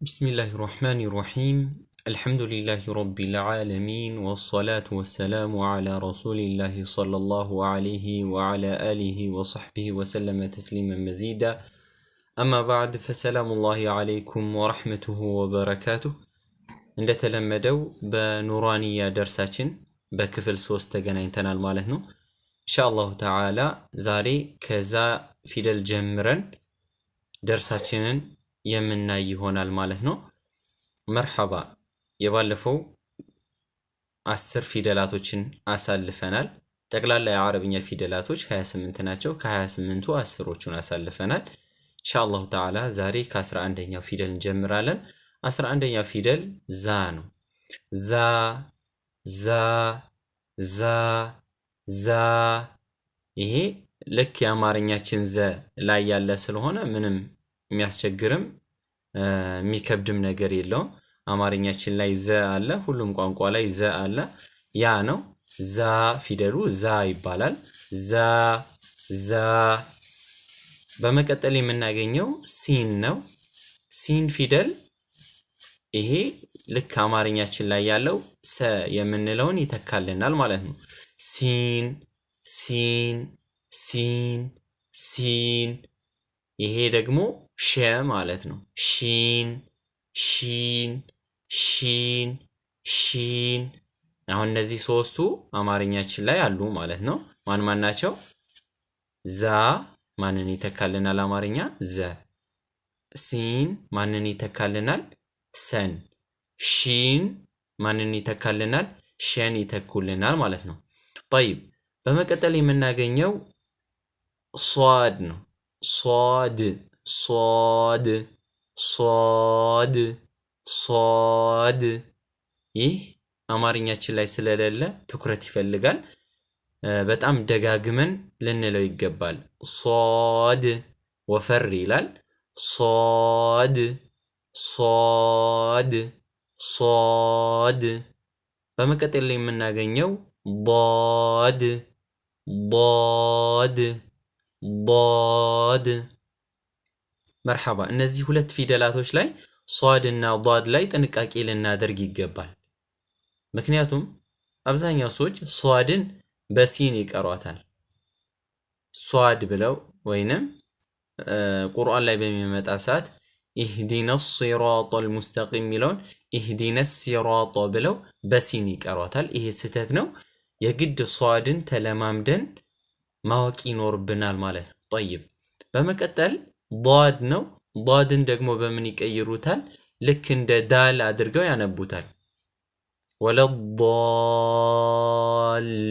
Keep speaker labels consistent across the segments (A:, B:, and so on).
A: بسم الله الرحمن الرحيم الحمد لله رب العالمين والصلاة والسلام على رسول الله صلى الله عليه وعلى آله وصحبه وسلم تسليما مزيدا أما بعد فسلام الله عليكم ورحمته وبركاته عند تلمدو بنورانية درساتين بكفل سوست تغنينتنا مالتنا إن شاء الله تعالى زاري كذا في الجمرن درساتين يمنا يهونال ማለት ነው مرحبا يبالفو 10 ፊደላቶችን አሳልፈናል ጠቅላላ የአረብኛ ፊደላቶች 28 ናቸው ከ28ቱ 10ዎቹን አሳልፈናል ኢንሻአላህ ተዓላ ዛሬ ከ11ኛው ፊደል እንጀምራለን 11ኛው ፊደል ዛ ነው ዛ ይሄ ልክ የአማርኛችን ዘ ላይ ያለ ስለሆነ ምንም የሚያስቸግርም የሚከብድም ነገር የለውም አማርኛችን ላይ ዘ አለ ሁሉም ቋንቋ ላይ ዘ አለ ያ ነው ዛ ፊደሉ ዛ ይባላል ዛ በመቀጠል የምናገኘው ሲን ነው ሲን ፊደል ይሄ ልክ አማርኛችን ላይ ያለው ሰ የምንለውን ይተካልናል ማለት ነው ሲን ይሄ ደግሞ ሸ ማለት ነው ሺን አሁን እነዚህ ሶስቱ አማርኛችን ላይ አሉ ማለት ነው ማን ናቸው ዛ ማንን ይተካልናል አማርኛ ዘ ሲን ማንን ይተካልናል ሰን ሺን ማንን ይተካልናል ሸን ይተኩልናል ማለት ነው طيب በመቀጠል የምናገኘው ሷድ ነው ሷድ ይህ አማርኛችን ላይ ስለሌለ ትኩረት ይፈልጋል በጣም ደጋግመን ልንለው ይገባል ሷድ ወፈር ይላል ሷድ በመቀጠል የምናገኘው ضاد مرحبا እነዚህ ሁለት ፊደላቶች ላይ ሷድ እና ضاد ላይ ጥንቃቄ ልናደርግ ይገባል ምክንያቱም አብዛኛው ሰዎች ሷድን በሲን ይቀሯታል ሷድ ብለው ወይንም ቁርአን ላይ በሚመጣ ሰዓት اهدنا الصراط المستقيم ሚለውን اهدنا الصراط ብለው በሲን ይቀሯታል ይሄ ስህተት ነው የግድ ሷድን ተለማምደን ማወቅ ይኖርብናል ማለት ነው طيب በመቀጠል ضاد ነው ضادን ደግሞ በምን ይቀይሩታል ልክ እንደ ዳል አድርገው ያነቡታል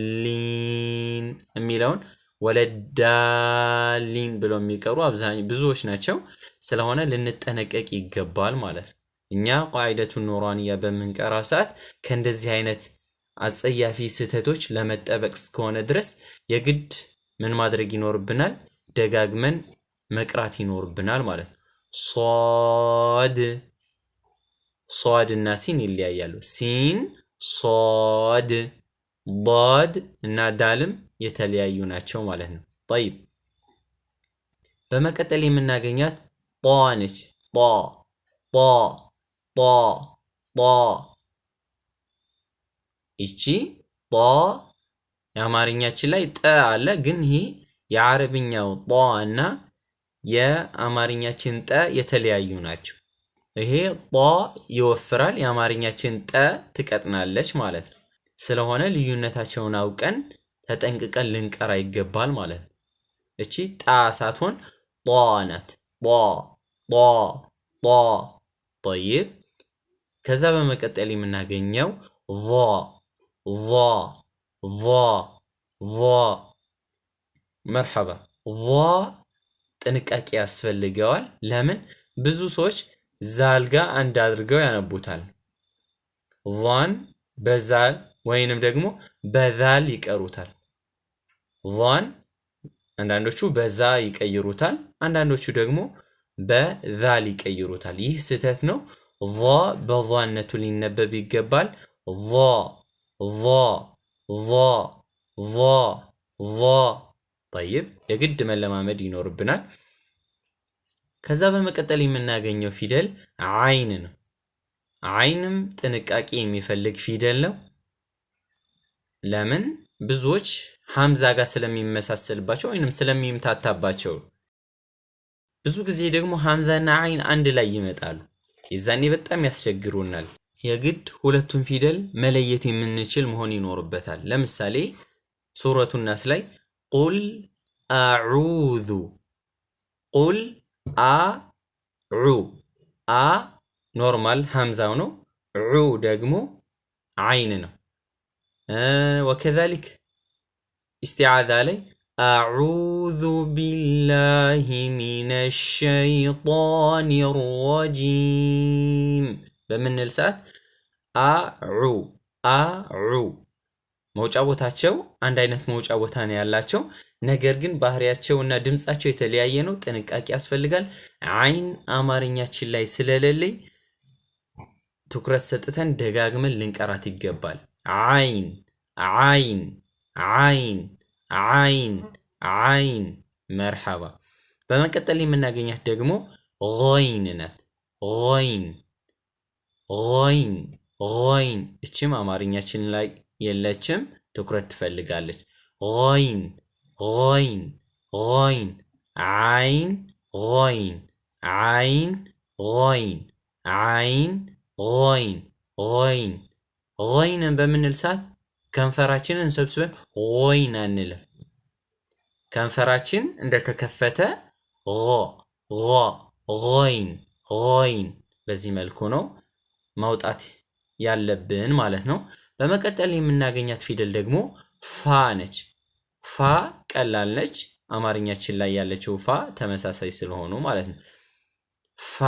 A: ወለዳሊን የሚለውን ወለዳሊን ብለው የሚቀሩ አብዛኛው ብዙዎች ናቸው ስለሆነ ልንጠነቀቅ ይገባል ማለት ነው እኛ ቃዒደቱ ኑራንያ በመንቀራ ሰዓት ከእንደዚህ አይነት አጸያፊ ስህተቶች ለመጠበቅ እስከሆነ ድረስ የግድ ምን ማድረግ ይኖርብናል ደጋግመን መቅራት ይኖርብናል ማለት ነው ሷድ እና ሲን ይለያያሉ ሲን ሷድ ضاد እና ዳልም የተለያዩ ናቸው ማለት ነው طيب በመቀጠል የምናገኛት ጧ ነች ጧ እቺ ጧ የአማርኛችን ላይ ጠ አለ ግን ይሄ የአረብኛው ጧ እና የአማርኛችን ጠ የተለያዩ ናቸው ይሄ ጧ ይወፍራል የአማርኛችን ጠ ትቀጥናለች ማለት ነው ስለሆነ ልዩነታቸውን አውቀን ተጠንቅቀን ልንቀራ ይገባል ማለት ነው እቺ ጣ ሳትሆን ጧ ናት ጧ طيب ከዛ በመቀጠል የምናገኘው ظ مرحبا ظ ጥንቃቄ ያስፈልገዋል ለምን ብዙ ሰዎች ዛልጋ አንድ አድርገው ያነቡታል ظን በዛል ወይንም ደግሞ በዛል ይቀሩታል ظን አንዳንዶቹ በዛ ይቀይሩታል አንዳንዶቹ ደግሞ በዛል ይቀይሩታል ይህ ስህተት ነው ظ በظነቱ ሊነበብ ይገባል ظ طيب የግድ መለማመድ ይኖርብናል ከዛ በመቀጠል የምናገኘው ፊደል አይን ነው። አይንም ጥንቃቄ የሚፈልግ ፊደል ነው። ለምን? ብዙዎች ሐምዛ ጋር ስለሚመሳሰልባቸው ወይንም ስለሚምታታባቸው። ብዙ ጊዜ ደግሞ ሐምዛና አይን አንድ ላይ ይመጣሉ። የዛኔ በጣም ያስቸግሩናል። የግድ ሁለቱን ፊደል መለየት የምንችል መሆን ይኖርበታል። ለምሳሌ ሱረቱ ናስ ላይ ቁል አዑዙ ቁል አ ኖርማል ሐምዛው ነው። ዑ ደግሞ አይን ነው። ወከዛሊክ استعاذة علي أعوذ بالله من الشيطان الرجيم بمن السات أعو موجة ቦታቸው አንድ አይነት መውጫ ቦታ ነው ያላቸው ነገር ግን ባህሪያቸውና ድምጻቸው የተለያየ ነው ጥንቃቄ ያስፈልጋል አይን አማርኛችን ላይ ስለሌለኝ ትኩረት ሰጥተን ደጋግመን ልንቀራት ይገባል አይን አይን عين عين عين مرحبا በመቀጠል የምናገኛት ደግሞ غين ናት غين غين غين እቺም አማርኛችን ላይ የለችም ትኩረት ትፈልጋለች غين غين غين عين غين عين غين عين غين غين غين በምንል ሰዓት ከንፈራችንን ሰብስበን غين አንለ ከንፈራችን እንደተከፈተ غين غين በዚህ መልኩ ነው ማውጣት ያለብን ማለት ነው በመቀጠል የምናገኛት ፊደል ደግሞ ፋ ነች ፋ ቀላል ነች አማርኛችን ላይ ያለችው ፋ ተመሳሳይ ስለሆኑ ማለት ነው ፋ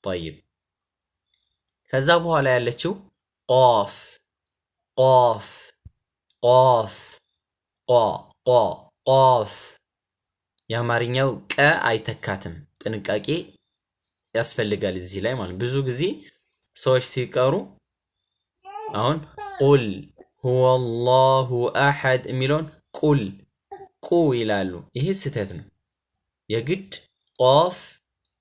A: طيب ከዛ በኋላ ያለችው ቃፍ ቃፍ የአማርኛው ቀ አይተካትም ጥንቃቄ ያስፈልጋል እዚህ ላይ ማለት ብዙ ጊዜ ሰዎች ሲቀሩ አሁን ቁል هو الله احد የሚለውን ቁ ይላሉ ይሄ ስህተት ነው የግድ ቃፍ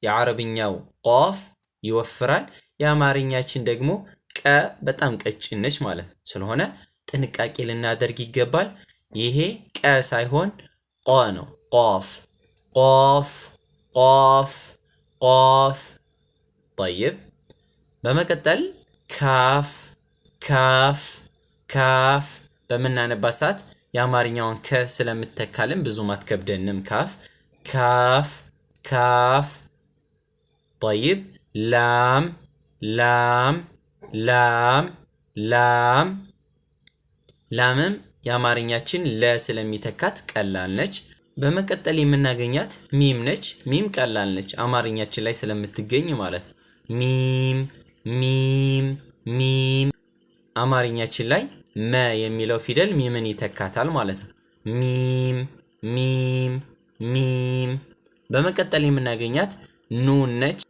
A: የአረብኛው ቃፍ ይወፍራል የአማርኛችን ደግሞ ቀ በጣም ቀጭን ነች ማለት ስለሆነ ጥንቃቄ ልናደርግ ይገባል ይሄ ቀ ሳይሆን ቋ ነው ቃፍ طيب በመቀጠል ካፍ በመናነባት ሰዓት የአማርኛውን ከ ስለምትተካልን ብዙ ማትከብደንም ካፍ طيب ላምም የአማርኛችን ለ ስለሚተካት ቀላል ነች በመቀጠል የምናገኛት ሚም ነች ሚም ቀላል ነች አማርኛችን ላይ ስለምትገኝ ማለት ሚም አማርኛችን ላይ መ የሚለው ፊደል ሚምን ይተካታል ማለት ነው ሚም በመቀጠል የምናገኛት ኑን ነች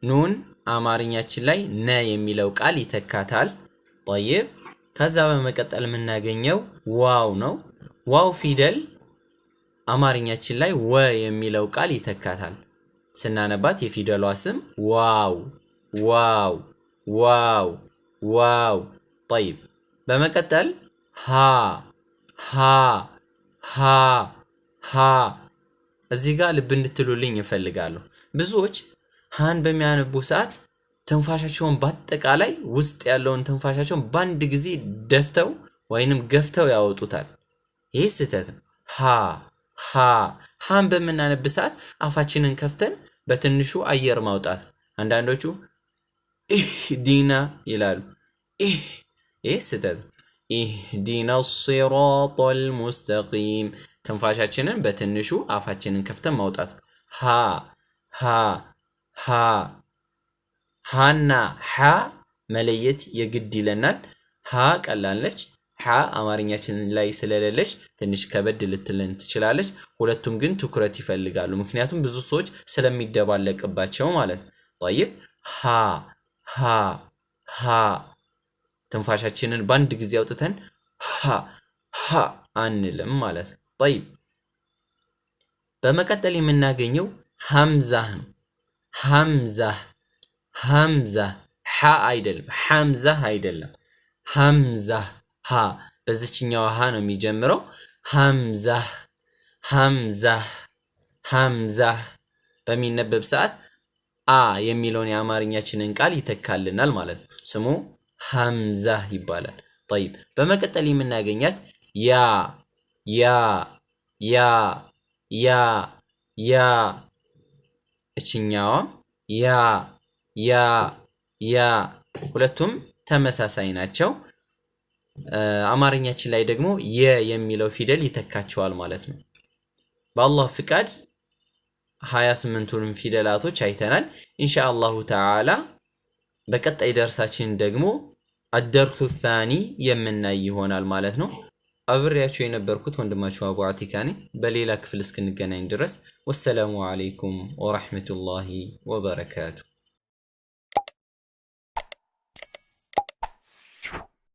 A: ኑን አማርኛችን ላይ ነ የሚለው ቃል ይተካታል طيب ከዛ በመቀጠል የምናገኘው ዋው ነው ዋው ፊደል አማርኛችን ላይ ወ የሚለው ቃል ይተካታል ስናነባት የፊደሏ ስም ዋው طيب በመቀጠል ሃ እዚህ ጋር ልብ እንድትሉልኝ እፈልጋለሁ ብዙዎች ሃን በሚያነቡ ሰዓት ተንፋሻቸውን በአጠቃላይ ውስጥ ያለውን ተንፋሻቸውን ባንድ ጊዜ ደፍተው ወይንም ገፍተው ያወጡታል ይሄ ስህተት ነው ሃን በመናነብ ሰዓት አፋችንን ከፍተን በትንሹ አየር ማውጣት አንዳንዶቹ ዲና ይላሉ ይሄ ስህተት ኢህዲና الصراط المستقيم ተንፋሻችንን በትንሹ አፋችንን ከፍተን ማውጣት ሃና ሃ መለየት የግድ ይለናል ሃ ቀላል ነች ሃ አማርኛችን ላይ ስለሌለች ትንሽ ከበድ ልትለን ትችላለች ሁለቱም ግን ትኩረት ይፈልጋሉ ምክንያቱም ብዙ ሰዎች ስለሚደባለቅባቸው ማለት طيب ሃ ትንፋሻችንን ባንድ ጊዜ አውጥተን ሃ ሀ አንልም ማለት ነው። طيب በመቀጠል የምናገኘው ሐምዛህ ነው። ሐምዛህ ሐ አይደለም፣ ሐምዛህ አይደለም። ሐምዛህ ሀ በዚህኛው ሀ ነው የሚጀምረው። ሐምዛህ በሚነበብ ሰዓት አ የሚለውን የአማርኛችንን ቃል ይተካልናል ማለት ነው። ስሙ ሐምዛህ ይባላል። طيب በመቀጠል የምናገኛት ያ እችኛዋ ያ ሁለቱም ተመሳሳይ ናቸው። አማርኛችን ላይ ደግሞ የሚለው ፊደል ይተካቸዋል ማለት ነው። በአላህ ፍቃድ 28ቱንም ፊደላቶች አይተናል። ኢንሻአላሁ ተዓላ በቀጣይ ደርሳችን ደግሞ አደርሱ ታኒ የምናይ ይሆናል ማለት ነው። አብሬያችሁ የነበርኩት ወንድማችሁ አቡ አቲካ ነኝ። በሌላ ክፍል እስክንገናኝ ድረስ ወሰላሙ አለይኩም ወራህመቱላሂ ወበረካቱ።